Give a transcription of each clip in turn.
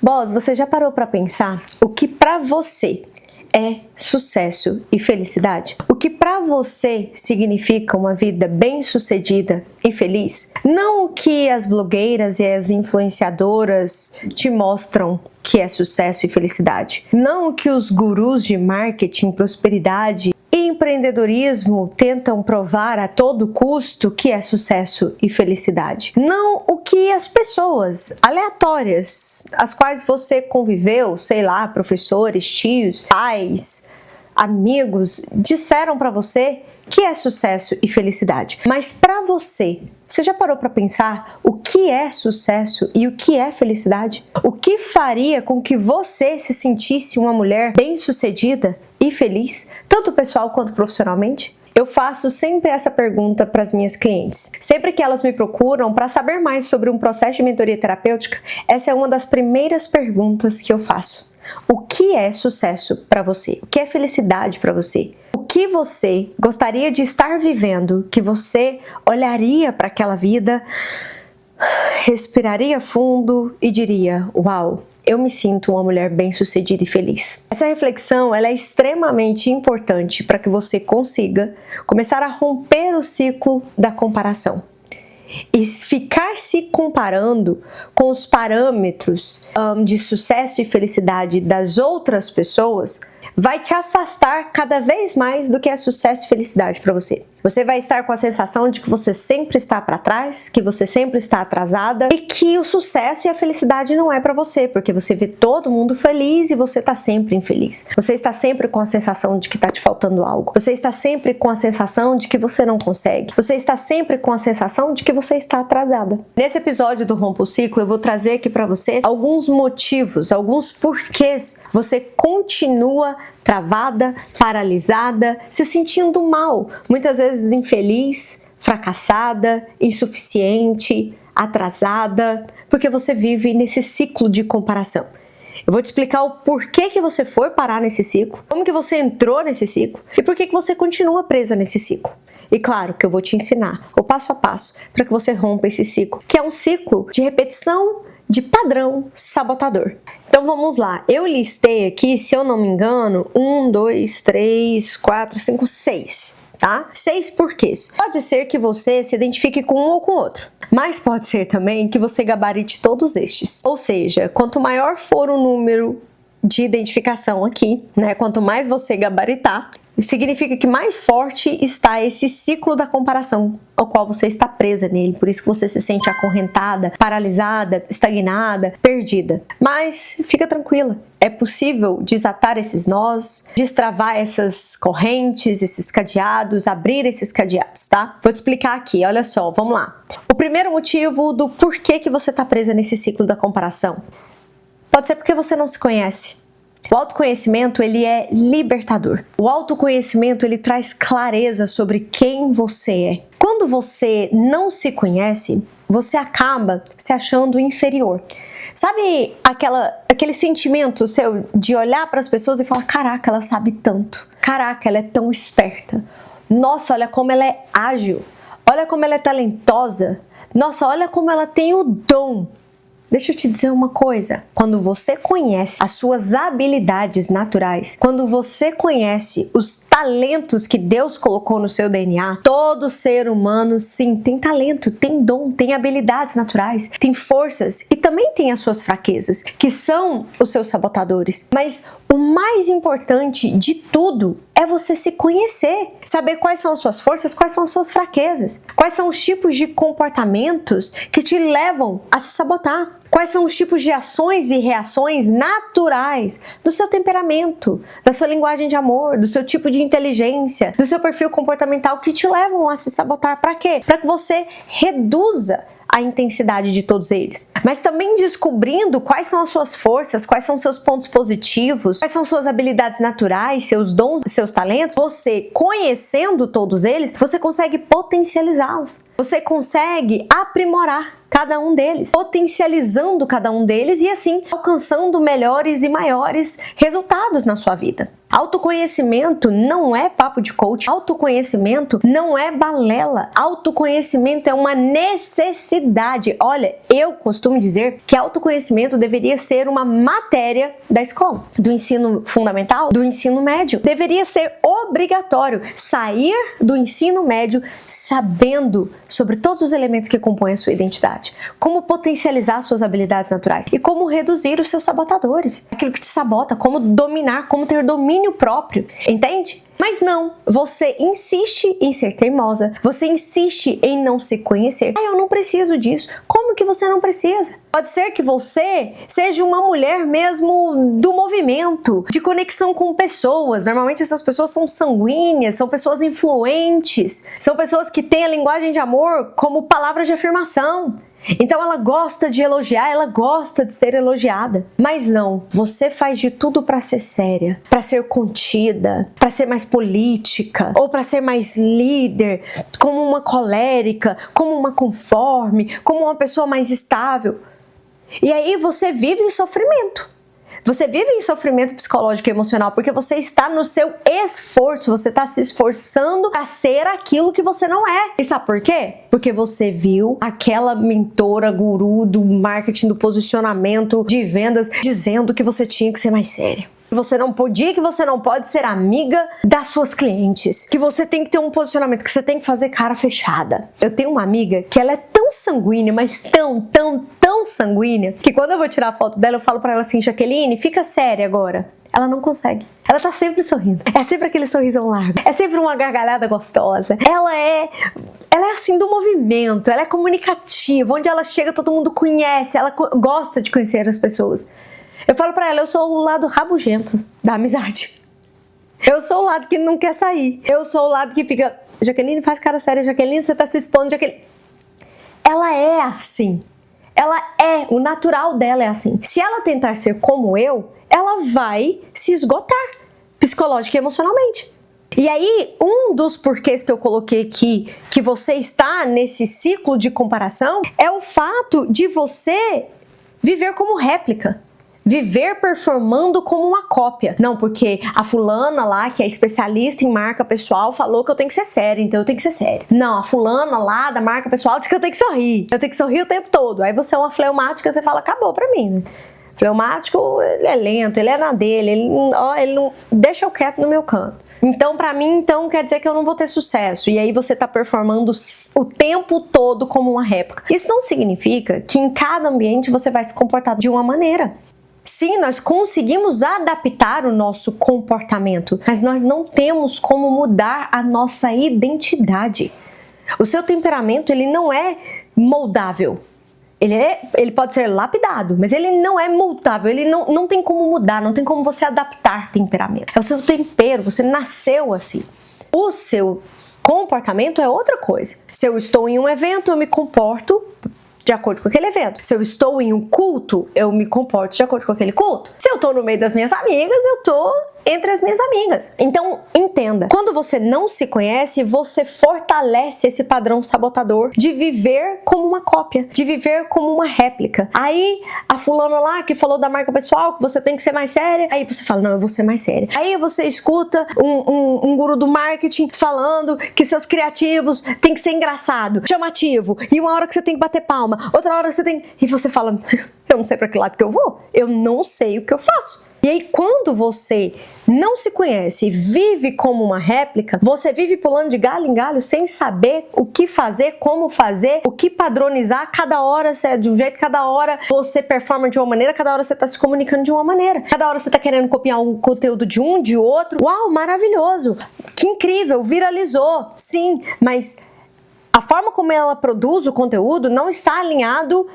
Boss, você já parou para pensar o que para você é sucesso e felicidade? O que para você significa uma vida bem-sucedida e feliz? Não o que as blogueiras e as influenciadoras te mostram que é sucesso e felicidade. Não o que os gurus de marketing, prosperidade e empreendedorismo tentam provar a todo custo que é sucesso e felicidade. Não o que as pessoas aleatórias, as quais você conviveu, sei lá, professores, tios, pais, amigos, disseram para você que é sucesso e felicidade. Mas para você já parou para pensar o que é sucesso e o que é felicidade? O que faria com que você se sentisse uma mulher bem-sucedida e feliz, tanto pessoal quanto profissionalmente? Eu faço sempre essa pergunta para as minhas clientes. Sempre que elas me procuram para saber mais sobre um processo de mentoria terapêutica, essa é uma das primeiras perguntas que eu faço. O que é sucesso para você? O que é felicidade para você? O que você gostaria de estar vivendo, que você olharia para aquela vida, respiraria fundo e diria: uau, eu me sinto uma mulher bem-sucedida e feliz. Essa reflexão ela é extremamente importante para que você consiga começar a romper o ciclo da comparação. E ficar se comparando com os parâmetros de sucesso e felicidade das outras pessoas vai te afastar cada vez mais do que é sucesso e felicidade para você. Você vai estar com a sensação de que você sempre está para trás, que você sempre está atrasada e que o sucesso e a felicidade não é para você, porque você vê todo mundo feliz e você está sempre infeliz. Você está sempre com a sensação de que está te faltando algo. Você está sempre com a sensação de que você não consegue. Você está sempre com a sensação de que você está atrasada. Nesse episódio do Rompa o Ciclo, eu vou trazer aqui para você alguns motivos, alguns porquês você continua travada, paralisada, se sentindo mal, muitas vezes infeliz, fracassada, insuficiente, atrasada, porque você vive nesse ciclo de comparação. Eu vou te explicar o porquê que você foi parar nesse ciclo, como que você entrou nesse ciclo e por que você continua presa nesse ciclo. E claro que eu vou te ensinar o passo a passo para que você rompa esse ciclo, que é um ciclo de repetição de padrão sabotador. Então vamos lá, eu listei aqui, se eu não me engano, 1, 2, 3, 4, 5, 6, tá? 6 porquês. Pode ser que você se identifique com um ou com outro, mas pode ser também que você gabarite todos estes. Ou seja, quanto maior for o número de identificação aqui, né? Quanto mais você gabaritar, significa que mais forte está esse ciclo da comparação ao qual você está presa nele, por isso que você se sente acorrentada, paralisada, estagnada, perdida. Mas fica tranquila, é possível desatar esses nós, destravar essas correntes, esses cadeados, abrir esses cadeados, tá? Vou te explicar aqui, olha só, vamos lá. O primeiro motivo do porquê que você está presa nesse ciclo da comparação pode ser porque você não se conhece. O autoconhecimento, ele é libertador. O autoconhecimento, ele traz clareza sobre quem você é. Quando você não se conhece, você acaba se achando inferior. Sabe aquele sentimento seu de olhar para as pessoas e falar: caraca, ela sabe tanto. Caraca, ela é tão esperta. Nossa, olha como ela é ágil. Olha como ela é talentosa. Nossa, olha como ela tem o dom. Deixa eu te dizer uma coisa, quando você conhece as suas habilidades naturais, quando você conhece os talentos que Deus colocou no seu DNA, todo ser humano sim tem talento, tem dom, tem habilidades naturais, tem forças e também tem as suas fraquezas, que são os seus sabotadores. Mas o mais importante de tudo é você se conhecer, saber quais são as suas forças, quais são as suas fraquezas, quais são os tipos de comportamentos que te levam a se sabotar. Quais são os tipos de ações e reações naturais do seu temperamento, da sua linguagem de amor, do seu tipo de inteligência, do seu perfil comportamental que te levam a se sabotar. Para quê? Para que você reduza a intensidade de todos eles, mas também descobrindo quais são as suas forças, quais são seus pontos positivos, quais são suas habilidades naturais, seus dons, seus talentos. Você conhecendo todos eles, você consegue potencializá-los, você consegue aprimorar cada um deles, potencializando cada um deles e assim alcançando melhores e maiores resultados na sua vida. Autoconhecimento não é papo de coach. Autoconhecimento não é balela. Autoconhecimento é uma necessidade. Olha, eu costumo dizer que autoconhecimento deveria ser uma matéria da escola, do ensino fundamental, do ensino médio. Deveria ser obrigatório sair do ensino médio sabendo sobre todos os elementos que compõem a sua identidade, como potencializar suas habilidades naturais e como reduzir os seus sabotadores, aquilo que te sabota, como dominar, como ter domínio próprio, entende? Mas não, você insiste em ser teimosa, você insiste em não se conhecer. Eu não preciso disso. Como que você não precisa? Pode ser que você seja uma mulher mesmo do movimento, de conexão com pessoas. Normalmente essas pessoas são sanguíneas, são pessoas influentes, são pessoas que têm a linguagem de amor como palavra de afirmação. Então ela gosta de elogiar, ela gosta de ser elogiada. Mas não, você faz de tudo para ser séria, para ser contida, para ser mais política, ou para ser mais líder, como uma colérica, como uma conforme, como uma pessoa mais estável. E aí você vive em sofrimento. Você vive em sofrimento psicológico e emocional porque você está no seu esforço, você está se esforçando para ser aquilo que você não é. E sabe por quê? Porque você viu aquela mentora guru do marketing, do posicionamento, de vendas, dizendo que você tinha que ser mais séria. Você não podia, que você não pode ser amiga das suas clientes, que você tem que ter um posicionamento, que você tem que fazer cara fechada. Eu tenho uma amiga que ela é tão sanguínea, mas tão sanguínea, que quando eu vou tirar a foto dela, eu falo pra ela assim: Jaqueline, fica séria agora. Ela não consegue. Ela tá sempre sorrindo. É sempre aquele sorrisão largo. É sempre uma gargalhada gostosa. Ela é assim do movimento. Ela é comunicativa. Onde ela chega, todo mundo conhece. Ela gosta de conhecer as pessoas. Eu falo pra ela, eu sou o lado rabugento da amizade. Eu sou o lado que não quer sair. Eu sou o lado que fica: Jaqueline, faz cara séria. Jaqueline, você tá se expondo. Jaqueline. Ela é assim. Ela é, o natural dela é assim. Se ela tentar ser como eu, ela vai se esgotar psicológica e emocionalmente. E aí, um dos porquês que eu coloquei aqui, que você está nesse ciclo de comparação, é o fato de você viver como réplica. Viver performando como uma cópia. Não, porque a fulana lá, que é especialista em marca pessoal, falou que eu tenho que ser séria, então eu tenho que ser séria. Não, a fulana lá da marca pessoal disse que eu tenho que sorrir. Eu tenho que sorrir o tempo todo. Aí você é uma fleumática, você fala, acabou pra mim, né? Fleumático, ele é lento, ele é na dele, ele não deixa eu quieto no meu canto. Então, pra mim, quer dizer que eu não vou ter sucesso. E aí você tá performando o tempo todo como uma réplica. Isso não significa que em cada ambiente você vai se comportar de uma maneira. Sim, nós conseguimos adaptar o nosso comportamento, mas nós não temos como mudar a nossa identidade. O seu temperamento, ele não é moldável. Ele pode ser lapidado, mas ele não é mutável, ele não tem como mudar, não tem como você adaptar temperamento. É o seu tempero, você nasceu assim. O seu comportamento é outra coisa. Se eu estou em um evento, eu me comporto de acordo com aquele evento. Se eu estou em um culto, eu me comporto de acordo com aquele culto. Se eu estou no meio das minhas amigas, eu estou entre as minhas amigas. Então, entenda, quando você não se conhece, você fortalece esse padrão sabotador de viver como uma cópia, de viver como uma réplica. Aí, a fulana lá que falou da marca pessoal, que você tem que ser mais séria, aí você fala, não, eu vou ser mais séria. Aí você escuta um guru do marketing falando que seus criativos têm que ser engraçado, chamativo, e uma hora que você tem que bater palma, outra hora você tem... E você fala, eu não sei pra que lado que eu vou, eu não sei o que eu faço. E aí, quando você não se conhece e vive como uma réplica, você vive pulando de galho em galho sem saber o que fazer, como fazer, o que padronizar. Cada hora você é de um jeito, cada hora você performa de uma maneira, cada hora você está se comunicando de uma maneira. Cada hora você está querendo copiar o conteúdo de um, de outro. Uau, maravilhoso! Que incrível! Viralizou! Sim, mas a forma como ela produz o conteúdo não está alinhado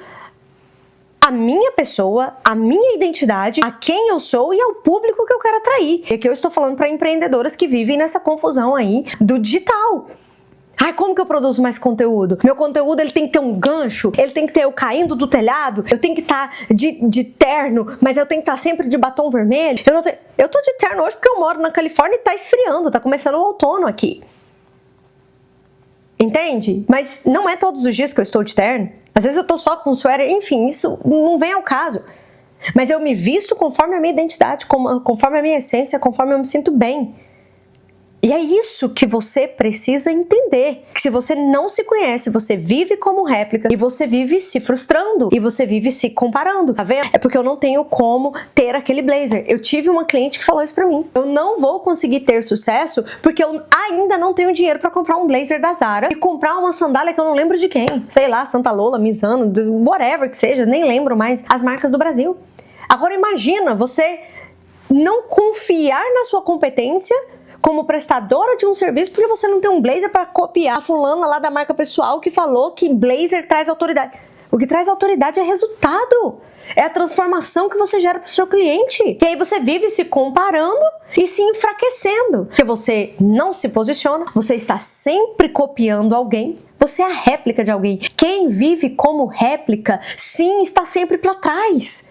a minha pessoa, a minha identidade, a quem eu sou e ao público que eu quero atrair. E aqui eu estou falando para empreendedoras que vivem nessa confusão aí do digital. Ai, como que eu produzo mais conteúdo? Meu conteúdo, ele tem que ter um gancho, ele tem que ter eu caindo do telhado, eu tenho que estar de terno, mas eu tenho que estar sempre de batom vermelho. Eu tô de terno hoje porque eu moro na Califórnia e tá esfriando, tá começando o outono aqui. Entende? Mas não é todos os dias que eu estou de terno. Às vezes eu tô só com suéter, enfim, isso não vem ao caso. Mas eu me visto conforme a minha identidade, conforme a minha essência, conforme eu me sinto bem. E é isso que você precisa entender. Que se você não se conhece, você vive como réplica e você vive se frustrando e você vive se comparando. Tá vendo? É porque eu não tenho como ter aquele blazer. Eu tive uma cliente que falou isso pra mim. Eu não vou conseguir ter sucesso porque eu ainda não tenho dinheiro pra comprar um blazer da Zara e comprar uma sandália que eu não lembro de quem. Sei lá, Santa Lola, Misano, whatever que seja, nem lembro mais as marcas do Brasil. Agora imagina você não confiar na sua competência como prestadora de um serviço porque você não tem um blazer para copiar a fulana lá da marca pessoal que falou que blazer traz autoridade. O que traz autoridade é resultado. É a transformação que você gera para o seu cliente. E aí você vive se comparando e se enfraquecendo. Porque você não se posiciona, você está sempre copiando alguém. Você é a réplica de alguém. Quem vive como réplica, sim, está sempre para trás.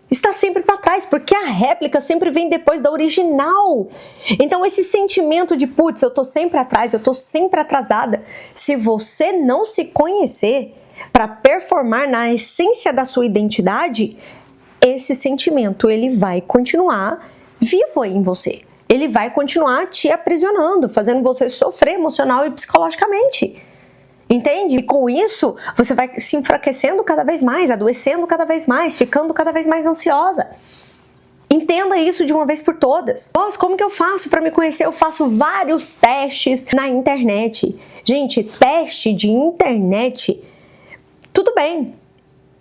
Está sempre para trás, porque a réplica sempre vem depois da original. Então esse sentimento de, putz, eu tô sempre atrás, eu tô sempre atrasada. Se você não se conhecer para performar na essência da sua identidade, esse sentimento ele vai continuar vivo aí em você. Ele vai continuar te aprisionando, fazendo você sofrer emocional e psicologicamente. Entende? E com isso, você vai se enfraquecendo cada vez mais, adoecendo cada vez mais, ficando cada vez mais ansiosa. Entenda isso de uma vez por todas. Nossa, como que eu faço para me conhecer? Eu faço vários testes na internet. Gente, teste de internet, tudo bem.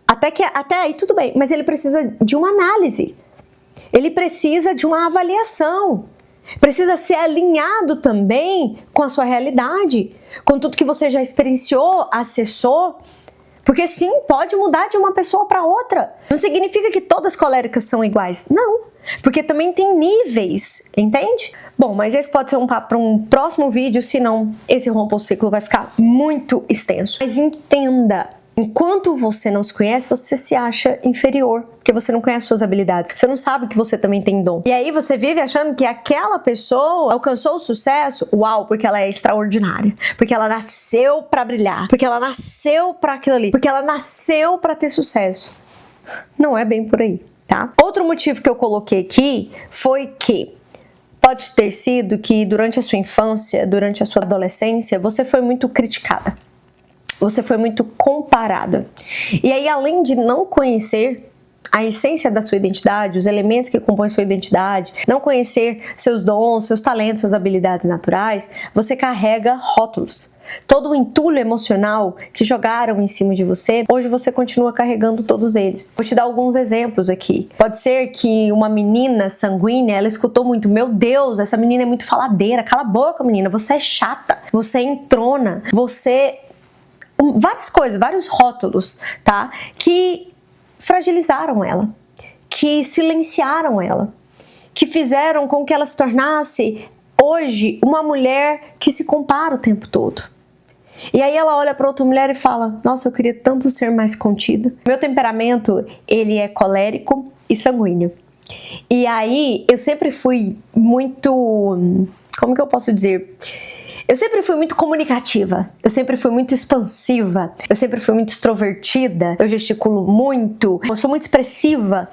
Até aí tudo bem, mas ele precisa de uma análise. Ele precisa de uma avaliação. Precisa ser alinhado também com a sua realidade, com tudo que você já experienciou, acessou. Porque sim, pode mudar de uma pessoa para outra. Não significa que todas coléricas são iguais. Não, porque também tem níveis, entende? Bom, mas esse pode ser um papo para um próximo vídeo, senão esse Rompa o Ciclo vai ficar muito extenso. Mas entenda, enquanto você não se conhece, você se acha inferior, porque você não conhece suas habilidades. Você não sabe que você também tem dom. E aí você vive achando que aquela pessoa alcançou o sucesso, uau, porque ela é extraordinária, porque ela nasceu pra brilhar, porque ela nasceu pra aquilo ali, porque ela nasceu pra ter sucesso. Não é bem por aí, tá? Outro motivo que eu coloquei aqui foi que pode ter sido que durante a sua infância, durante a sua adolescência, você foi muito criticada. Você foi muito comparada. E aí, além de não conhecer a essência da sua identidade, os elementos que compõem sua identidade, não conhecer seus dons, seus talentos, suas habilidades naturais, você carrega rótulos. Todo o entulho emocional que jogaram em cima de você, hoje você continua carregando todos eles. Vou te dar alguns exemplos aqui. Pode ser que uma menina sanguínea, ela escutou muito, meu Deus, essa menina é muito faladeira, cala a boca, menina, você é chata, você é entrona, você... Várias coisas, vários rótulos, tá? Que fragilizaram ela, que silenciaram ela, que fizeram com que ela se tornasse, hoje, uma mulher que se compara o tempo todo. E aí ela olha para outra mulher e fala, nossa, eu queria tanto ser mais contida. Meu temperamento, ele é colérico e sanguíneo. E aí eu sempre fui muito, como que eu posso dizer... Eu sempre fui muito comunicativa, eu sempre fui muito expansiva, eu sempre fui muito extrovertida, eu gesticulo muito, eu sou muito expressiva,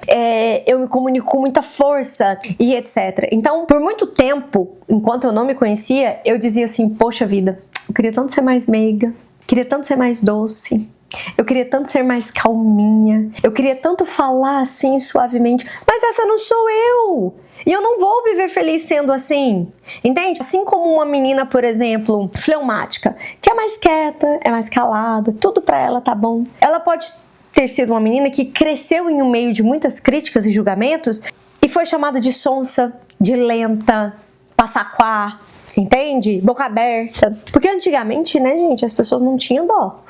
eu me comunico com muita força e etc. Então, por muito tempo, enquanto eu não me conhecia, eu dizia assim, poxa vida, eu queria tanto ser mais meiga, queria tanto ser mais doce, eu queria tanto ser mais calminha, eu queria tanto falar assim suavemente, mas essa não sou eu! E eu não vou viver feliz sendo assim, entende? Assim como uma menina, por exemplo, fleumática, que é mais quieta, é mais calada, tudo pra ela tá bom. Ela pode ter sido uma menina que cresceu em um meio de muitas críticas e julgamentos e foi chamada de sonsa, de lenta, passaquá, entende? Boca aberta. Porque antigamente, né, gente, as pessoas não tinham dó.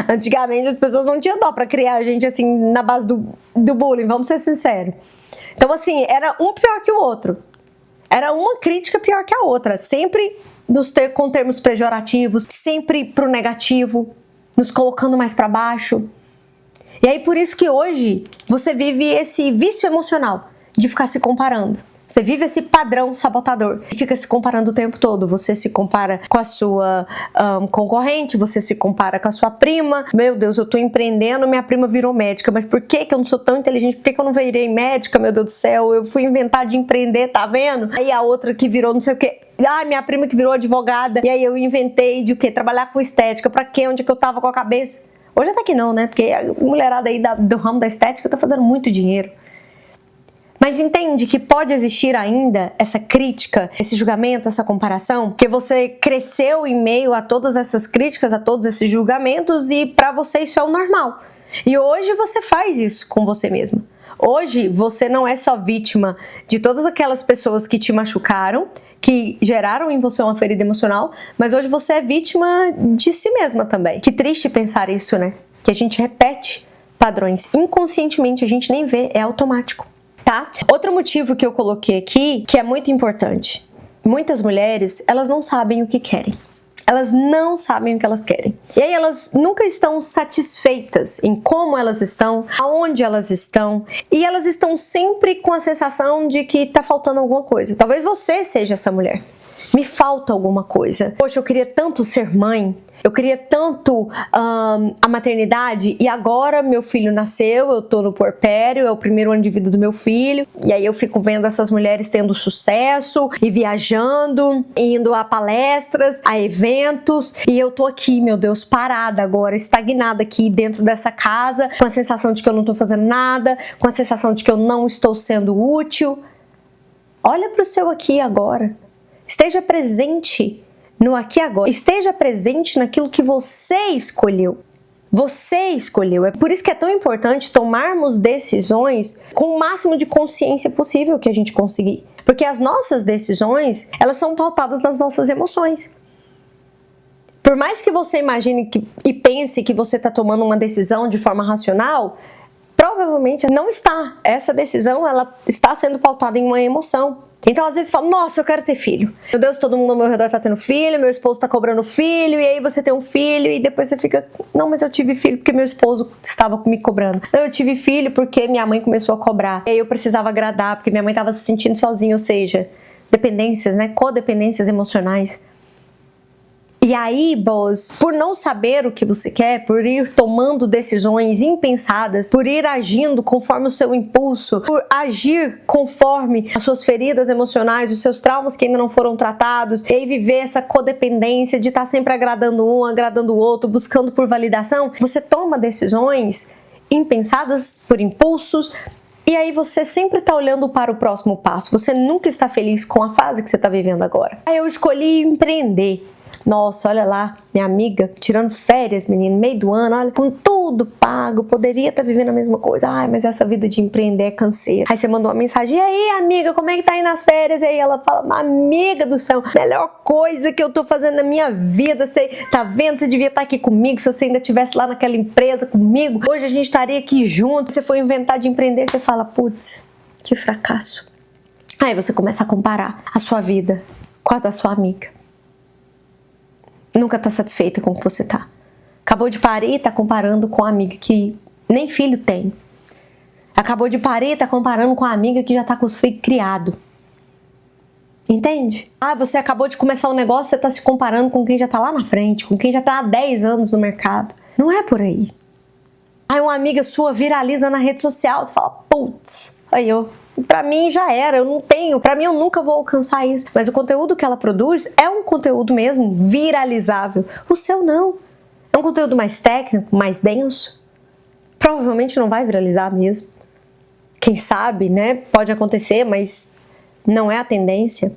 Antigamente as pessoas não tinham dó pra criar a gente assim na base do bullying, vamos ser sinceros. Então assim, era um pior que o outro. Era uma crítica pior que a outra. Sempre com termos pejorativos, sempre pro negativo, nos colocando mais pra baixo. E aí por isso que hoje você vive esse vício emocional de ficar se comparando. Você vive esse padrão sabotador e fica se comparando o tempo todo. Você se compara com a sua concorrente, você se compara com a sua prima. Meu Deus, eu tô empreendendo, minha prima virou médica, mas por que eu não sou tão inteligente? Por que eu não virei médica, meu Deus do céu? Eu fui inventar de empreender, tá vendo? Aí a outra que virou não sei o quê. Ah, minha prima que virou advogada. E aí eu inventei de o quê? Trabalhar com estética. Pra quê? Onde é que eu tava com a cabeça? Hoje até que não, né? Porque a mulherada aí do ramo da estética tá fazendo muito dinheiro. Mas entende que pode existir ainda essa crítica, esse julgamento, essa comparação? Porque você cresceu em meio a todas essas críticas, a todos esses julgamentos e pra você isso é o normal. E hoje você faz isso com você mesma. Hoje você não é só vítima de todas aquelas pessoas que te machucaram, que geraram em você uma ferida emocional, mas hoje você é vítima de si mesma também. Que triste pensar isso, né? Que a gente repete padrões inconscientemente, a gente nem vê, é automático. Tá? Outro motivo que eu coloquei aqui, que é muito importante. Muitas mulheres, elas não sabem o que querem. Elas não sabem o que elas querem. E aí elas nunca estão satisfeitas em como elas estão, aonde elas estão. E elas estão sempre com a sensação de que tá faltando alguma coisa. Talvez você seja essa mulher. Me falta alguma coisa. Poxa, eu queria tanto ser mãe. Eu queria tanto a maternidade e agora meu filho nasceu, eu tô no puerpério, é o primeiro ano de vida do meu filho e aí eu fico vendo essas mulheres tendo sucesso e viajando, indo a palestras, a eventos e eu tô aqui, meu Deus, parada agora, estagnada aqui dentro dessa casa, com a sensação de que eu não tô fazendo nada, com a sensação de que eu não estou sendo útil. Olha pro seu aqui e agora. Esteja presente no aqui e agora. Esteja presente naquilo que você escolheu. Você escolheu. É por isso que é tão importante tomarmos decisões com o máximo de consciência possível que a gente conseguir. Porque as nossas decisões, elas são pautadas nas nossas emoções. Por mais que você imagine e pense que você está tomando uma decisão de forma racional, provavelmente não está. Essa decisão, ela está sendo pautada em uma emoção. Então, às vezes, você fala, nossa, eu quero ter filho. Meu Deus, todo mundo ao meu redor tá tendo filho, meu esposo tá cobrando filho, e aí você tem um filho, e depois você fica, não, mas eu tive filho porque meu esposo estava me cobrando. Não, eu tive filho porque minha mãe começou a cobrar. E aí eu precisava agradar, porque minha mãe tava se sentindo sozinha, ou seja, dependências, né? Codependências emocionais. E aí, boss, por não saber o que você quer, por ir tomando decisões impensadas, por ir agindo conforme o seu impulso, por agir conforme as suas feridas emocionais, os seus traumas que ainda não foram tratados, e aí viver essa codependência de estar sempre agradando um, agradando o outro, buscando por validação, você toma decisões impensadas por impulsos, e aí você sempre está olhando para o próximo passo, você nunca está feliz com a fase que você está vivendo agora. Aí eu escolhi empreender. Nossa, olha lá, minha amiga tirando férias, menino, meio do ano, olha, com tudo pago, poderia estar vivendo a mesma coisa. Ai, mas essa vida de empreender é canseira. Aí você mandou uma mensagem, e aí, amiga, como é que tá aí nas férias? E aí ela fala, amiga do céu, melhor coisa que eu tô fazendo na minha vida, você tá vendo? Você devia estar aqui comigo, se você ainda estivesse lá naquela empresa comigo, hoje a gente estaria aqui junto. Você foi inventar de empreender, você fala, putz, que fracasso. Aí você começa a comparar a sua vida com a da sua amiga. Nunca tá satisfeita com o que você tá. Acabou de parir e tá comparando com a amiga que nem filho tem. Acabou de parir e tá comparando com a amiga que já tá com os filhos criados. Entende? Ah, você acabou de começar um negócio, você tá se comparando com quem já tá lá na frente, com quem já tá há 10 anos no mercado. Não é por aí. Aí uma amiga sua viraliza na rede social, você fala, putz, aí pra mim já era, eu não tenho, pra mim eu nunca vou alcançar isso. Mas o conteúdo que ela produz é um conteúdo mesmo viralizável. O seu não. É um conteúdo mais técnico, mais denso. Provavelmente não vai viralizar mesmo. Quem sabe, né? Pode acontecer, mas não é a tendência.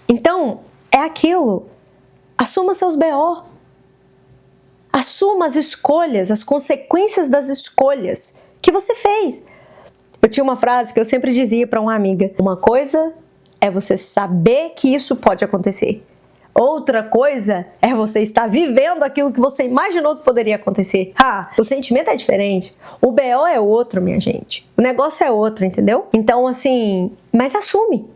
Então, é aquilo. Assuma seus BO. Assuma as escolhas, as consequências das escolhas que você fez. Eu tinha uma frase que eu sempre dizia para uma amiga. Uma coisa é você saber que isso pode acontecer. Outra coisa é você estar vivendo aquilo que você imaginou que poderia acontecer. O sentimento é diferente. O BO é outro, minha gente. O negócio é outro, entendeu? Então, assim, mas assume.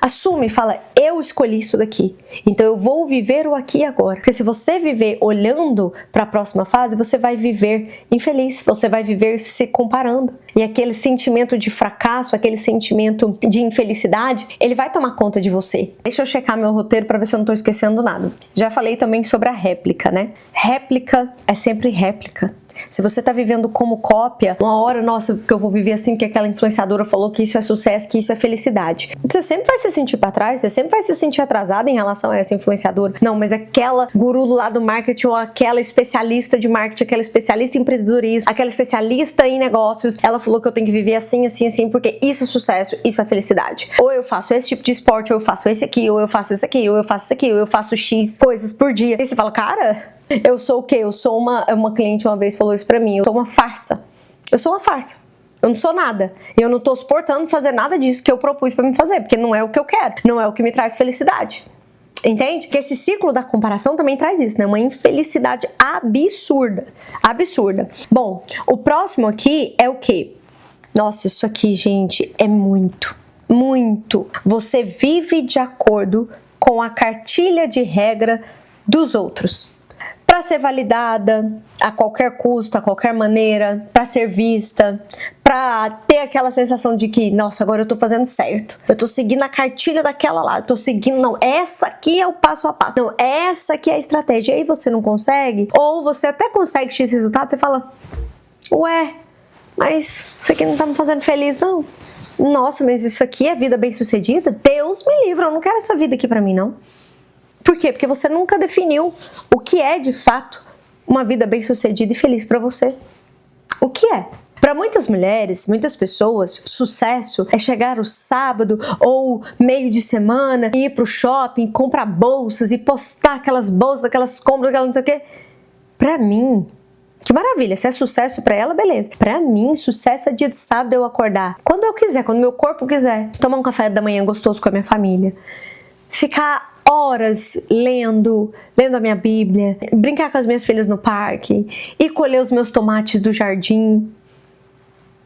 Assume e fala, eu escolhi isso daqui, então eu vou viver o aqui e agora. Porque se você viver olhando para a próxima fase, você vai viver infeliz, você vai viver se comparando. E aquele sentimento de fracasso, aquele sentimento de infelicidade, ele vai tomar conta de você. Deixa eu checar meu roteiro para ver se eu não estou esquecendo nada. Já falei também sobre a réplica, né? Réplica é sempre réplica. Se você tá vivendo como cópia, uma hora, nossa, porque eu vou viver assim, que aquela influenciadora falou que isso é sucesso, que isso é felicidade. Você sempre vai se sentir pra trás, você sempre vai se sentir atrasada em relação a essa influenciadora. Não, mas aquela guru do lado do marketing, ou aquela especialista de marketing, aquela especialista em empreendedorismo, aquela especialista em negócios, ela falou que eu tenho que viver assim, assim, assim, porque isso é sucesso, isso é felicidade. Ou eu faço esse tipo de esporte, ou eu faço esse aqui, ou eu faço esse aqui, ou eu faço isso aqui, ou eu faço X coisas por dia. E você fala, cara, eu sou o quê? Eu sou uma cliente uma vez falou isso pra mim, eu sou uma farsa. Eu sou uma farsa. Eu não sou nada. Eu não tô suportando fazer nada disso que eu propus pra me fazer, porque não é o que eu quero, não é o que me traz felicidade. Entende? Que esse ciclo da comparação também traz isso, né? Uma infelicidade absurda. Absurda. Bom, o próximo aqui é o quê? Nossa, isso aqui, gente, é muito. Você vive de acordo com a cartilha de regra dos outros. Para ser validada a qualquer custo, a qualquer maneira, para ser vista, para ter aquela sensação de que, nossa, agora eu tô fazendo certo. Eu tô seguindo a cartilha daquela lá, eu tô seguindo, não, essa aqui é o passo a passo. Não, essa aqui é a estratégia. E aí você não consegue, ou você até consegue X resultado, você fala, ué, mas isso aqui não tá me fazendo feliz, não. Nossa, mas isso aqui é vida bem-sucedida? Deus me livre, eu não quero essa vida aqui para mim, não. Por quê? Porque você nunca definiu o que é, de fato, uma vida bem-sucedida e feliz para você. O que é? Para muitas mulheres, muitas pessoas, sucesso é chegar o sábado ou meio de semana e ir pro shopping, comprar bolsas e postar aquelas bolsas, aquelas compras, aquelas não sei o quê. Para mim, que maravilha, se é sucesso para ela, beleza. Para mim, sucesso é dia de sábado eu acordar quando eu quiser, quando meu corpo quiser, tomar um café da manhã gostoso com a minha família, ficar horas lendo a minha Bíblia, brincar com as minhas filhas no parque e colher os meus tomates do jardim.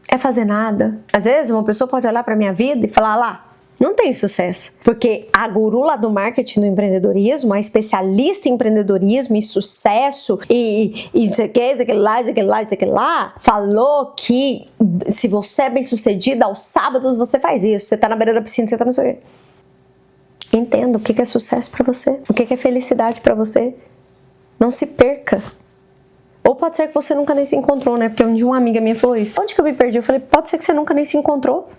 É fazer nada. Às vezes uma pessoa pode olhar para minha vida e falar, lá, não tem sucesso. Porque a guru lá do marketing do empreendedorismo, a especialista em empreendedorismo e sucesso e não sei o que, isso aquele lá, falou que se você é bem sucedida, aos sábados você faz isso, você tá na beira da piscina, você tá não sei o quê. Entenda o que é sucesso para você, o que é felicidade para você. Não se perca. Ou pode ser que você nunca nem se encontrou, né? Porque um dia uma amiga minha falou isso. Onde que eu me perdi? Eu falei, pode ser que você nunca nem se encontrou.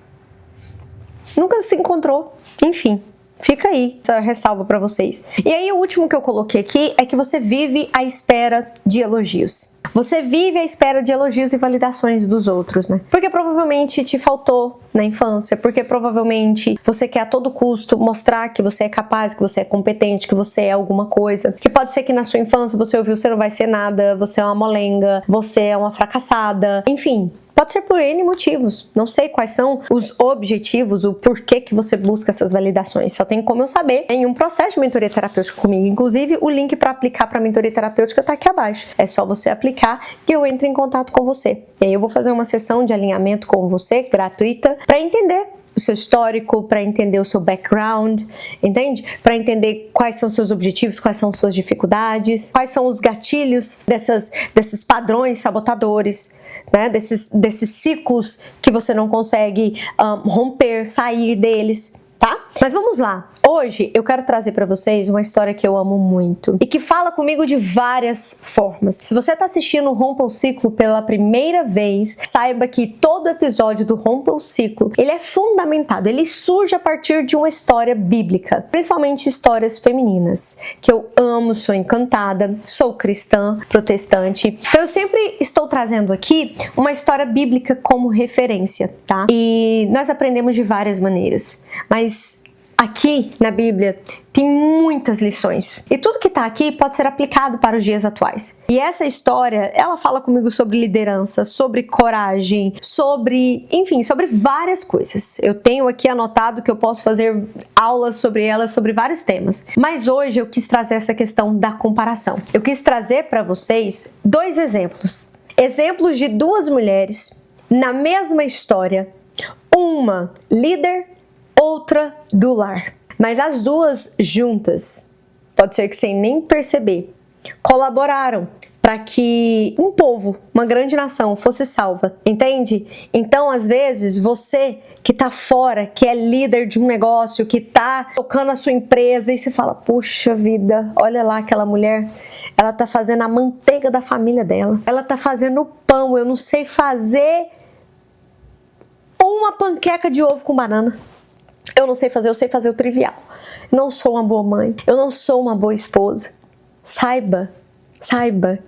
Nunca se encontrou. Enfim, fica aí essa ressalva para vocês. E aí o último que eu coloquei aqui é que você vive à espera de elogios. Você vive à espera de elogios e validações dos outros, né? Porque provavelmente te faltou na infância, porque provavelmente você quer a todo custo mostrar que você é capaz, que você é competente, que você é alguma coisa. Que pode ser que na sua infância você ouviu, você não vai ser nada, você é uma molenga, você é uma fracassada, enfim. Pode ser por N motivos. Não sei quais são os objetivos, o porquê que você busca essas validações. Só tem como eu saber em um processo de mentoria terapêutica comigo. Inclusive, o link para aplicar para a mentoria terapêutica tá aqui abaixo. É só você aplicar e eu entro em contato com você. E aí eu vou fazer uma sessão de alinhamento com você, gratuita, para entender o seu histórico, para entender o seu background, entende? Para entender quais são os seus objetivos, quais são as suas dificuldades, quais são os gatilhos desses padrões sabotadores, né? Desses ciclos que você não consegue romper, sair deles, tá? Mas vamos lá. Hoje eu quero trazer para vocês uma história que eu amo muito e que fala comigo de várias formas. Se você está assistindo o Rompa o Ciclo pela primeira vez, saiba que todo episódio do Rompa o Ciclo, ele é fundamentado, ele surge a partir de uma história bíblica, principalmente histórias femininas, que eu amo, sou encantada, sou cristã, protestante. Então eu sempre estou trazendo aqui uma história bíblica como referência, tá? E nós aprendemos de várias maneiras, mas aqui na Bíblia tem muitas lições e tudo que está aqui pode ser aplicado para os dias atuais. E essa história, ela fala comigo sobre liderança, sobre coragem, enfim, sobre várias coisas. Eu tenho aqui anotado que eu posso fazer aulas sobre ela, sobre vários temas. Mas hoje eu quis trazer essa questão da comparação. Eu quis trazer para vocês dois exemplos. Exemplos de duas mulheres na mesma história. Uma líder, outra do lar. Mas as duas juntas, pode ser que sem nem perceber, colaboraram para que um povo, uma grande nação, fosse salva, entende? Então, às vezes, você que tá fora, que é líder de um negócio, que tá tocando a sua empresa, e você fala, puxa vida, olha lá aquela mulher, ela tá fazendo a manteiga da família dela, ela tá fazendo o pão, eu não sei fazer uma panqueca de ovo com banana. Eu não sei fazer, eu sei fazer o trivial. Não sou uma boa mãe, eu não sou uma boa esposa. Saiba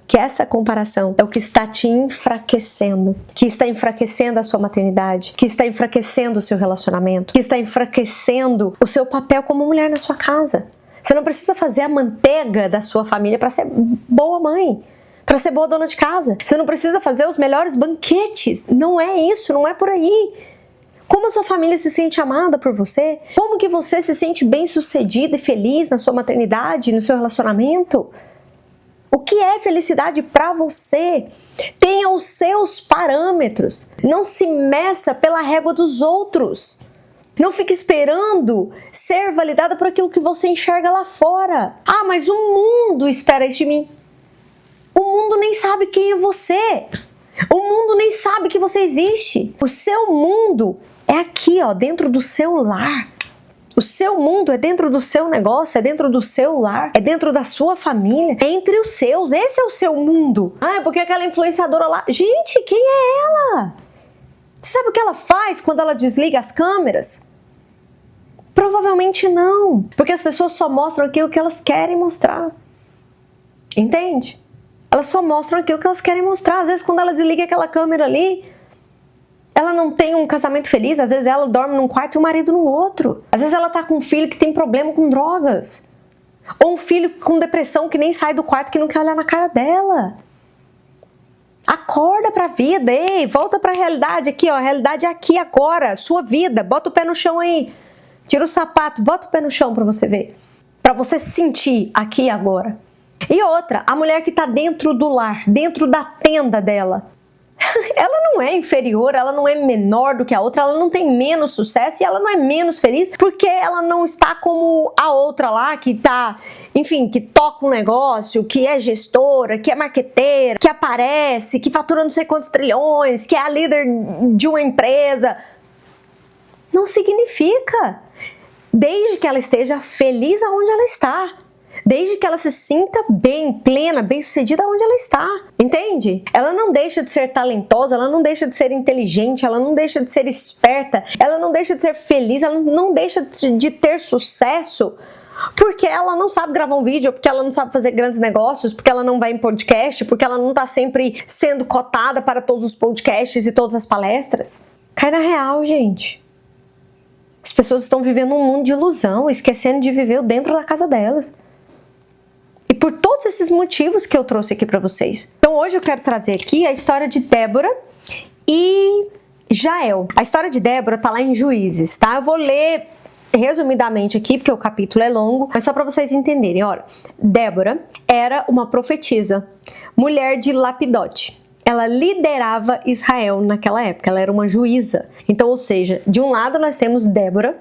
que essa comparação é o que está te enfraquecendo, que está enfraquecendo a sua maternidade, que está enfraquecendo o seu relacionamento, que está enfraquecendo o seu papel como mulher na sua casa. Você não precisa fazer a manteiga da sua família para ser boa mãe, para ser boa dona de casa. Você não precisa fazer os melhores banquetes. Não é isso, não é por aí. Como a sua família se sente amada por você? Como que você se sente bem-sucedida e feliz na sua maternidade, no seu relacionamento? O que é felicidade para você? Tenha os seus parâmetros. Não se meça pela régua dos outros. Não fique esperando ser validada por aquilo que você enxerga lá fora. Ah, mas o mundo espera isso de mim. O mundo nem sabe quem é você. O mundo nem sabe que você existe. O seu mundo é aqui, ó, dentro do seu lar. O seu mundo é dentro do seu negócio, é dentro do seu lar, é dentro da sua família, é entre os seus. Esse é o seu mundo. Ah, é porque aquela influenciadora lá... Gente, quem é ela? Você sabe o que ela faz quando ela desliga as câmeras? Provavelmente não. Porque as pessoas só mostram aquilo que elas querem mostrar. Entende? Elas só mostram aquilo que elas querem mostrar. Às vezes, quando ela desliga aquela câmera ali, ela não tem um casamento feliz. Às vezes, ela dorme num quarto e o marido no outro. Às vezes, ela tá com um filho que tem problema com drogas. Ou um filho com depressão que nem sai do quarto, que não quer olhar na cara dela. Acorda pra vida, ei, volta pra realidade aqui, ó. A realidade é aqui, agora, sua vida. Bota o pé no chão aí. Tira o sapato, bota o pé no chão pra você ver. Pra você sentir aqui e agora. E outra, a mulher que tá dentro do lar, dentro da tenda dela, ela não é inferior, ela não é menor do que a outra, ela não tem menos sucesso e ela não é menos feliz porque ela não está como a outra lá que tá, enfim, que toca um negócio, que é gestora, que é marqueteira, que aparece, que fatura não sei quantos trilhões, que é a líder de uma empresa. Não significa. Desde que ela esteja feliz aonde ela está. Desde que ela se sinta bem, plena, bem-sucedida onde ela está, entende? Ela não deixa de ser talentosa, ela não deixa de ser inteligente, ela não deixa de ser esperta, ela não deixa de ser feliz, ela não deixa de ter sucesso porque ela não sabe gravar um vídeo, porque ela não sabe fazer grandes negócios, porque ela não vai em podcast, porque ela não está sempre sendo cotada para todos os podcasts e todas as palestras. Cai na real, gente. As pessoas estão vivendo um mundo de ilusão, esquecendo de viver dentro da casa delas. E por todos esses motivos que eu trouxe aqui para vocês. Então hoje eu quero trazer aqui a história de Débora e Jael. A história de Débora tá lá em Juízes, tá? Eu vou ler resumidamente aqui, porque o capítulo é longo, mas só para vocês entenderem. Olha, Débora era uma profetisa, mulher de Lapidote. Ela liderava Israel naquela época, ela era uma juíza. Então, ou seja, de um lado nós temos Débora,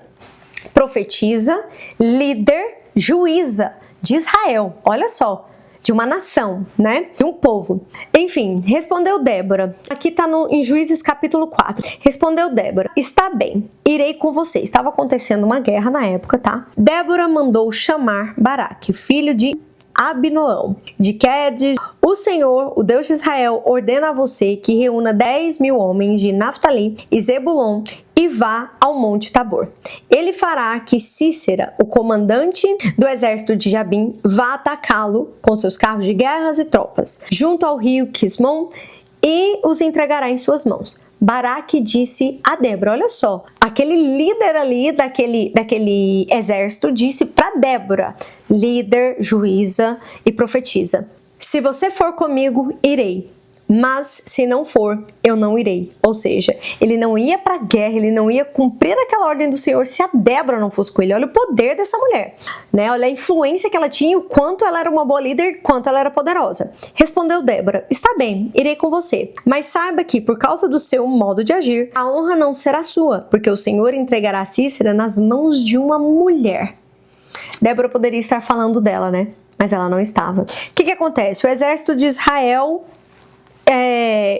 profetisa, líder, juíza de Israel, olha só, de uma nação, né? De um povo. Enfim, respondeu Débora. Aqui tá em Juízes capítulo 4. Respondeu Débora: está bem, irei com você. Estava acontecendo uma guerra na época, tá? Débora mandou chamar Baraque, filho de Abinoão, de Quedes. O Senhor, o Deus de Israel, ordena a você que reúna 10.000 homens de Naftali e Zebulon e vá ao Monte Tabor. Ele fará que Cícera, o comandante do exército de Jabim, vá atacá-lo com seus carros de guerras e tropas, junto ao rio Quismon, e os entregará em suas mãos. Baraque disse a Débora, olha só, aquele líder ali daquele exército disse para Débora, líder, juíza e profetisa: se você for comigo, irei. mas se não for, eu não irei. Ou seja, ele não ia para a guerra, ele não ia cumprir aquela ordem do Senhor se a Débora não fosse com ele. Olha o poder dessa mulher, né? Olha a influência que ela tinha, o quanto ela era uma boa líder, quanto ela era poderosa. Respondeu Débora: está bem, irei com você, mas saiba que por causa do seu modo de agir, a honra não será sua, porque o Senhor entregará Sísera nas mãos de uma mulher. Débora poderia estar falando dela, né? Mas ela não estava. O que acontece? O exército de Israel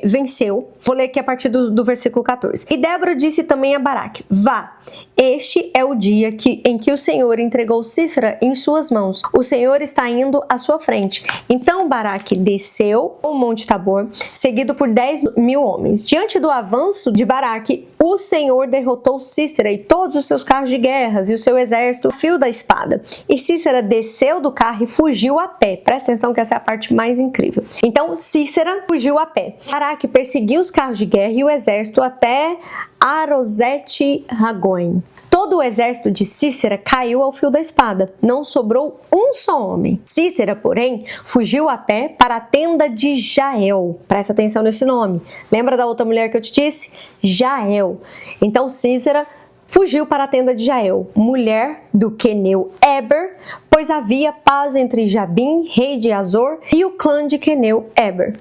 venceu. Vou ler aqui a partir do versículo 14. E Débora disse também a Baraque: vá, este é o dia em que o Senhor entregou Sísera em suas mãos. O Senhor está indo à sua frente. Então Baraque desceu o Monte Tabor, seguido por 10.000 homens. Diante do avanço de Baraque, o Senhor derrotou Sísera e todos os seus carros de guerras e o seu exército ao fio da espada. E Sísera desceu do carro e fugiu a pé. Presta atenção que essa é a parte mais incrível. Então Sísera fugiu a pé. Baraque perseguiu os carros de guerra e o exército até Arosete-Ragoim. Todo o exército de Sísera caiu ao fio da espada. Não sobrou um só homem. Sísera, porém, fugiu a pé para a tenda de Jael. Presta atenção nesse nome. Lembra da outra mulher que eu te disse? Jael. Então Sísera fugiu para a tenda de Jael, mulher do queneu Eber, pois havia paz entre Jabim, rei de Azor, e o clã de queneu Eber.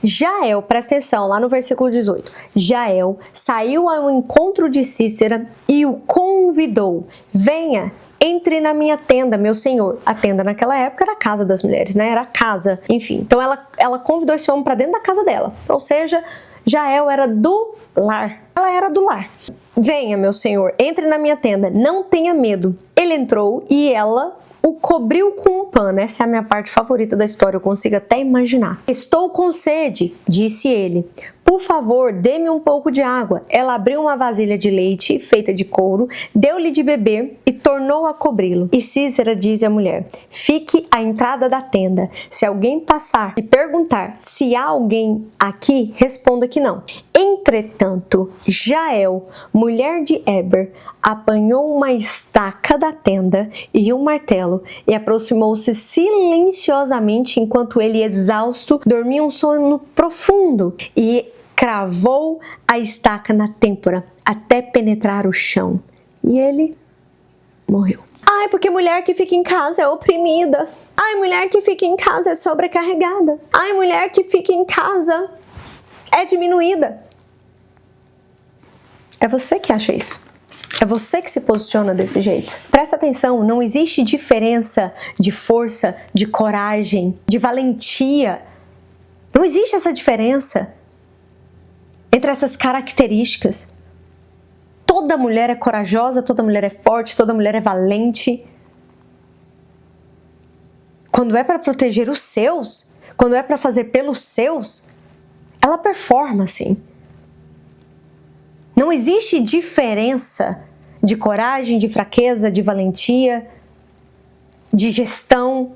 Jael, presta atenção, lá no versículo 18. Jael saiu ao encontro de Sísera e o convidou: venha, entre na minha tenda, meu senhor. A tenda naquela época era a casa das mulheres, né? Era a casa, enfim. Então ela convidou esse homem para dentro da casa dela. Ou seja, Jael era do lar. Ela era do lar. Venha, meu senhor, entre na minha tenda, não tenha medo. Ele entrou e ela o cobriu com um pano. Essa é a minha parte favorita da história, eu consigo até imaginar. Estou com sede, disse ele. Por favor, dê-me um pouco de água. Ela abriu uma vasilha de leite feita de couro, deu-lhe de beber e tornou a cobri-lo. E Sísera disse à mulher: fique à entrada da tenda. Se alguém passar e perguntar se há alguém aqui, responda que não. Entretanto, Jael, mulher de Eber, apanhou uma estaca da tenda e um martelo e aproximou-se silenciosamente enquanto ele, exausto, dormia um sono profundo, e cravou a estaca na têmpora até penetrar o chão. E ele morreu. Ai, porque mulher que fica em casa é oprimida. Ai, mulher que fica em casa é sobrecarregada. Ai, mulher que fica em casa é diminuída. É você que acha isso. É você que se posiciona desse jeito. Presta atenção, não existe diferença de força, de coragem, de valentia. Não existe essa diferença entre essas características. Toda mulher é corajosa, toda mulher é forte, toda mulher é valente. Quando é para proteger os seus, quando é para fazer pelos seus, ela performa assim. Não existe diferença de coragem, de fraqueza, de valentia, de gestão,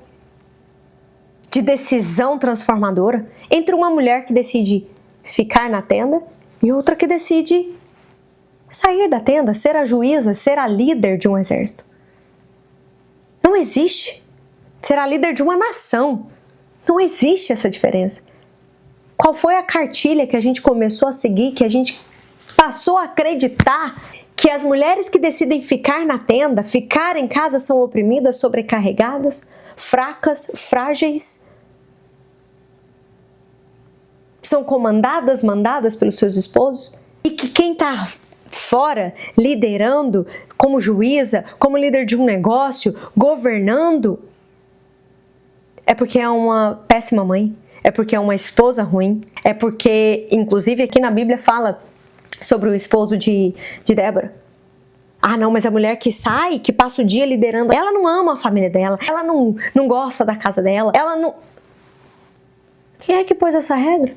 de decisão transformadora entre uma mulher que decide ficar na tenda e outra que decide sair da tenda, ser a juíza, ser a líder de um exército. Não existe. Ser a líder de uma nação. Não existe essa diferença. Qual foi a cartilha que a gente começou a seguir, que a gente passou a acreditar que as mulheres que decidem ficar na tenda, ficar em casa, são oprimidas, sobrecarregadas, fracas, frágeis, são comandadas, mandadas pelos seus esposos, e que quem está fora, liderando, como juíza, como líder de um negócio, governando, é porque é uma péssima mãe, é porque é uma esposa ruim, é porque, inclusive aqui na Bíblia fala sobre o esposo de Débora. Ah, não, mas a mulher que sai, que passa o dia liderando, ela não ama a família dela, ela não gosta da casa dela, ela não... Quem é que pôs essa regra?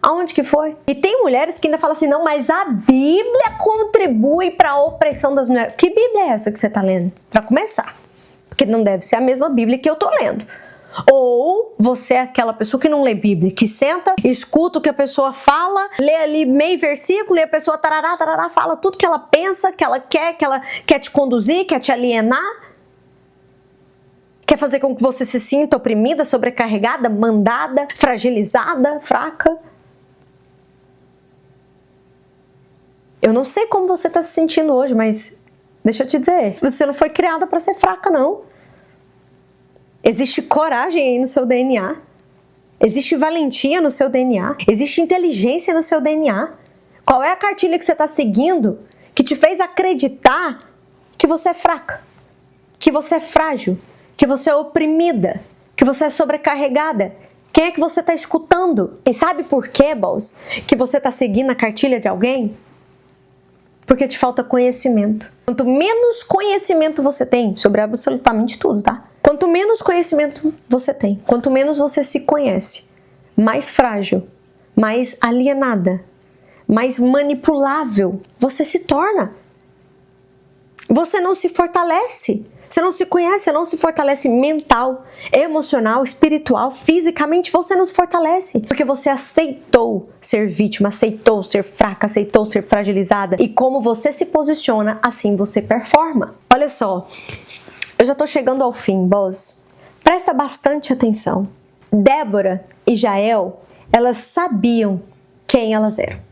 Aonde que foi? E tem mulheres que ainda falam assim, não, mas a Bíblia contribui para a opressão das mulheres. Que Bíblia é essa que você está lendo? Para começar. Porque não deve ser a mesma Bíblia que eu estou lendo. Ou você é aquela pessoa que não lê Bíblia, que senta, escuta o que a pessoa fala, lê ali meio versículo e a pessoa tarará, tarará, fala tudo que ela pensa, que ela quer te conduzir, quer te alienar, Quer fazer com que você se sinta oprimida, sobrecarregada, mandada, fragilizada, fraca? Eu não sei como você está se sentindo hoje, mas deixa eu te dizer, você não foi criada para ser fraca, não. Existe coragem aí no seu DNA. Existe valentia no seu DNA. Existe inteligência no seu DNA. Qual é a cartilha que você está seguindo que te fez acreditar que você é fraca, que você é frágil, que você é oprimida, que você é sobrecarregada? Quem é que você está escutando? E sabe por quê, boss, que você está seguindo a cartilha de alguém? Porque te falta conhecimento. Quanto menos conhecimento você tem sobre absolutamente tudo, tá? Quanto menos conhecimento você tem, quanto menos você se conhece, mais frágil, mais alienada, mais manipulável você se torna. Você não se fortalece. Você não se conhece, você não se fortalece mental, emocional, espiritual, fisicamente, você não se fortalece. Porque você aceitou ser vítima, aceitou ser fraca, aceitou ser fragilizada. E como você se posiciona, assim você performa. Olha só, eu já tô chegando ao fim, boss. Presta bastante atenção. Débora e Jael, elas sabiam quem elas eram.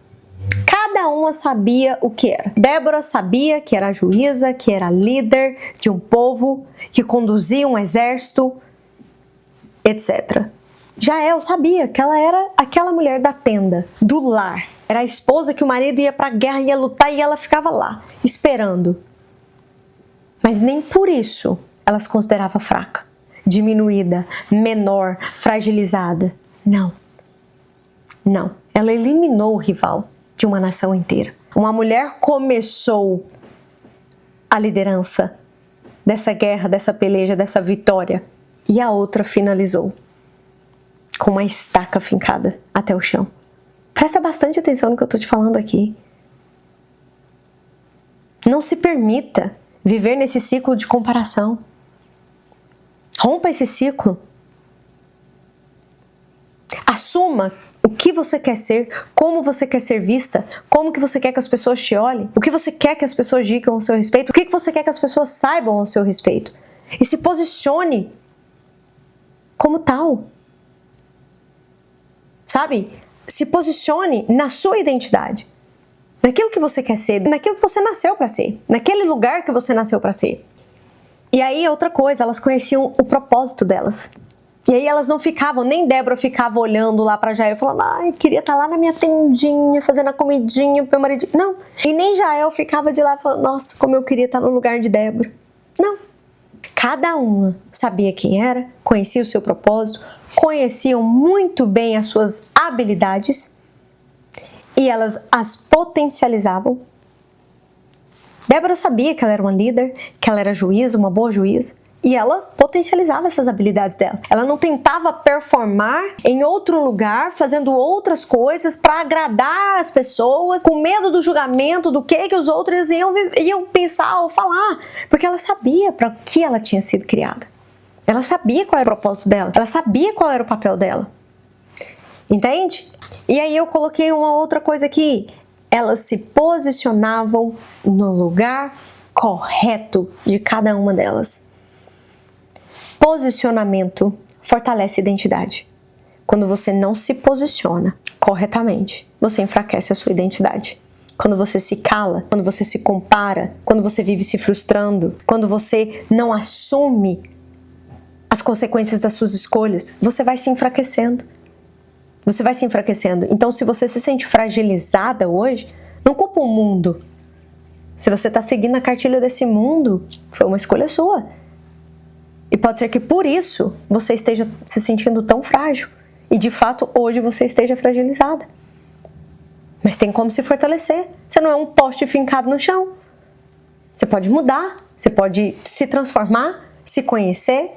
Cada uma sabia o que era. Débora sabia que era juíza, que era líder de um povo, que conduzia um exército, etc. Jael sabia que ela era aquela mulher da tenda, do lar. Era a esposa que o marido ia pra guerra, ia lutar e ela ficava lá, esperando. Mas nem por isso ela se considerava fraca, diminuída, menor, fragilizada. Não. Não. Ela eliminou o rival de uma nação inteira. Uma mulher começou a liderança dessa guerra, dessa peleja, dessa vitória, e a outra finalizou com uma estaca fincada até o chão. Presta bastante atenção no que eu estou te falando aqui. Não se permita viver nesse ciclo de comparação. Rompa esse ciclo. Assuma o que você quer ser, como você quer ser vista, como que você quer que as pessoas te olhem, o que você quer que as pessoas digam ao seu respeito, o que você quer que as pessoas saibam ao seu respeito. E se posicione como tal. Sabe? Se posicione na sua identidade, naquilo que você quer ser, naquilo que você nasceu para ser, naquele lugar que você nasceu para ser. E aí, outra coisa, elas conheciam o propósito delas. E aí elas não ficavam, nem Débora ficava olhando lá pra Jael falando, ai, queria estar lá na minha tendinha, fazendo a comidinha pro meu marido. Não. E nem Jael ficava de lá falando, nossa, como eu queria estar no lugar de Débora. Não. Cada uma sabia quem era, conhecia o seu propósito, conheciam muito bem as suas habilidades e elas as potencializavam. Débora sabia que ela era uma líder, que ela era juíza, uma boa juíza. E ela potencializava essas habilidades dela. Ela não tentava performar em outro lugar, fazendo outras coisas para agradar as pessoas, com medo do julgamento, do que os outros iam pensar ou falar. Porque ela sabia para que ela tinha sido criada. Ela sabia qual era o propósito dela. Ela sabia qual era o papel dela. Entende? E aí eu coloquei uma outra coisa aqui. Elas se posicionavam no lugar correto de cada uma delas. Posicionamento fortalece a identidade. Quando você não se posiciona corretamente, você enfraquece a sua identidade. Quando você se cala, quando você se compara, quando você vive se frustrando, quando você não assume as consequências das suas escolhas, você vai se enfraquecendo. Você vai se enfraquecendo. Então, se você se sente fragilizada hoje, não culpa o mundo. Se você está seguindo a cartilha desse mundo, foi uma escolha sua. E pode ser que por isso você esteja se sentindo tão frágil. E de fato hoje você esteja fragilizada. Mas tem como se fortalecer. Você não é um poste fincado no chão. Você pode mudar, você pode se transformar, se conhecer,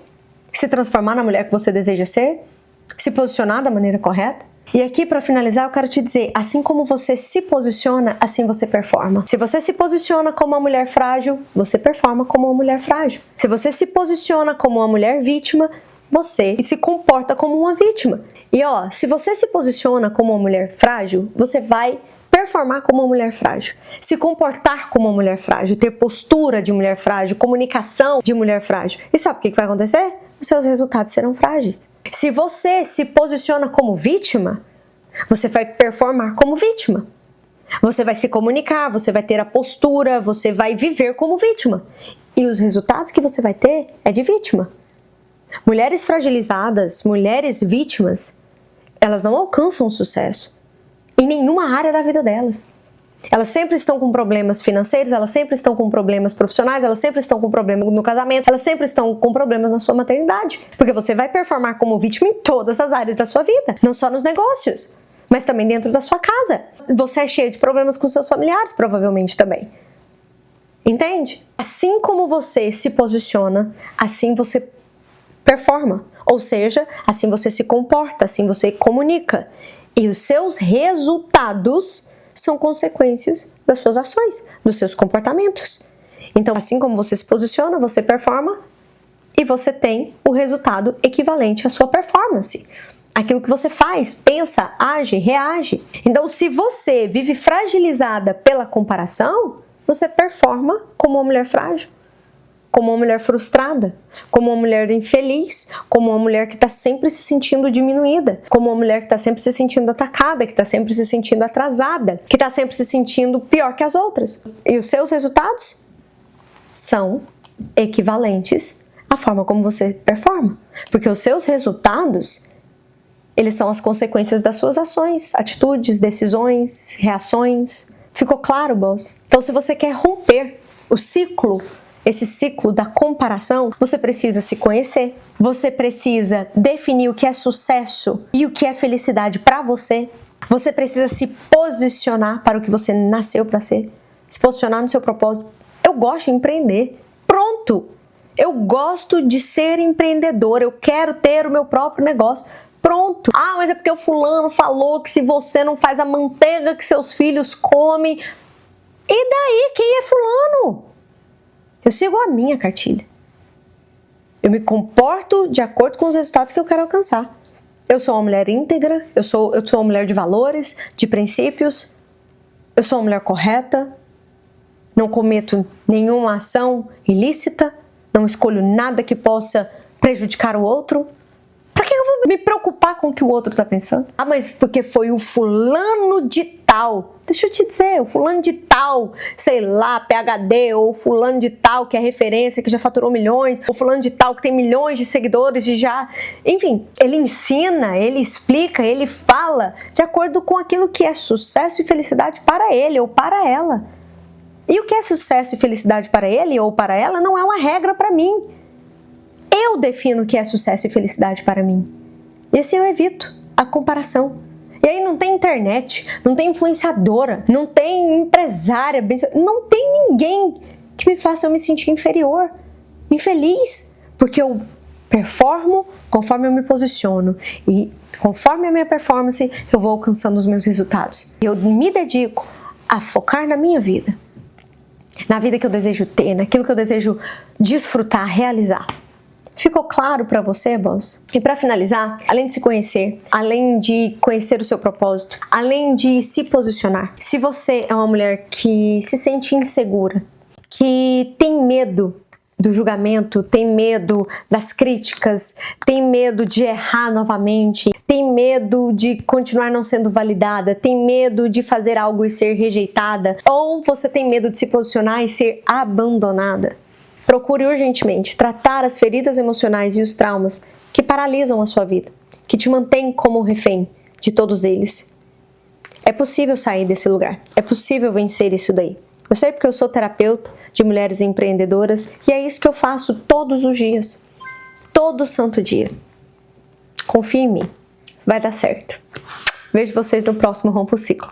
se transformar na mulher que você deseja ser, se posicionar da maneira correta. E aqui, para finalizar, eu quero te dizer, assim como você se posiciona, assim você performa. Se você se posiciona como uma mulher frágil, você performa como uma mulher frágil. Se você se posiciona como uma mulher vítima, você se comporta como uma vítima. E ó, se você se posiciona como uma mulher frágil, você vai performar como uma mulher frágil, se comportar como uma mulher frágil, ter postura de mulher frágil, comunicação de mulher frágil. E sabe o que vai acontecer? os seus resultados serão frágeis. Se você se posiciona como vítima, você vai performar como vítima. Você vai se comunicar, você vai ter a postura, você vai viver como vítima. E os resultados que você vai ter é de vítima. Mulheres fragilizadas, mulheres vítimas, elas não alcançam o sucesso em nenhuma área da vida delas. Elas sempre estão com problemas financeiros, elas sempre estão com problemas profissionais, elas sempre estão com problemas no casamento, elas sempre estão com problemas na sua maternidade. Porque você vai performar como vítima em todas as áreas da sua vida, não só nos negócios, mas também dentro da sua casa. Você é cheio de problemas com seus familiares, provavelmente também. Entende? Assim como você se posiciona, assim você performa. Ou seja, assim você se comporta, assim você comunica. E os seus resultados são consequências das suas ações, dos seus comportamentos. Então, assim como você se posiciona, você performa e você tem o resultado equivalente à sua performance. Aquilo que você faz, pensa, age, reage. Então, se você vive fragilizada pela comparação, você performa como uma mulher frágil, como uma mulher frustrada, como uma mulher infeliz, como uma mulher que está sempre se sentindo diminuída, como uma mulher que está sempre se sentindo atacada, que está sempre se sentindo atrasada, que está sempre se sentindo pior que as outras. E os seus resultados são equivalentes à forma como você performa. Porque os seus resultados, eles são as consequências das suas ações, atitudes, decisões, reações. Ficou claro, boss? Então, se você quer romper o ciclo, esse ciclo da comparação, você precisa se conhecer, você precisa definir o que é sucesso e o que é felicidade para você, você precisa se posicionar para o que você nasceu para ser, se posicionar no seu propósito. Eu gosto de empreender, pronto! Eu gosto de ser empreendedor, eu quero ter o meu próprio negócio, pronto! Ah, mas é porque o fulano falou que se você não faz a manteiga que seus filhos comem, e daí? Quem é fulano? Eu sigo a minha cartilha. Eu me comporto de acordo com os resultados que eu quero alcançar. Eu sou uma mulher íntegra, eu sou uma mulher de valores, de princípios, eu sou uma mulher correta, não cometo nenhuma ação ilícita, não escolho nada que possa prejudicar o outro. Pra que eu vou me preocupar com o que o outro tá pensando? Ah, mas porque foi o fulano de tal. Deixa eu te dizer, o fulano de tal, sei lá, PhD, ou o fulano de tal que é referência, que já faturou milhões, ou fulano de tal que tem milhões de seguidores e já... Enfim, ele ensina, ele explica, ele fala de acordo com aquilo que é sucesso e felicidade para ele ou para ela. E o que é sucesso e felicidade para ele ou para ela não é uma regra para mim. Eu defino o que é sucesso e felicidade para mim. E assim eu evito a comparação. E aí não tem internet, não tem influenciadora, não tem empresária, não tem ninguém que me faça eu me sentir inferior, infeliz. Porque eu performo conforme eu me posiciono. E conforme a minha performance, eu vou alcançando os meus resultados. Eu me dedico a focar na minha vida. Na vida que eu desejo ter, naquilo que eu desejo desfrutar, realizar. Ficou claro para você, boss? E para finalizar, além de se conhecer, além de conhecer o seu propósito, além de se posicionar, se você é uma mulher que se sente insegura, que tem medo do julgamento, tem medo das críticas, tem medo de errar novamente, tem medo de continuar não sendo validada, tem medo de fazer algo e ser rejeitada, ou você tem medo de se posicionar e ser abandonada, procure urgentemente tratar as feridas emocionais e os traumas que paralisam a sua vida, que te mantêm como refém de todos eles. É possível sair desse lugar, é possível vencer isso daí. Eu sei porque eu sou terapeuta de mulheres empreendedoras e é isso que eu faço todos os dias, todo santo dia. Confie em mim, vai dar certo. Vejo vocês no próximo Rompa o Ciclo.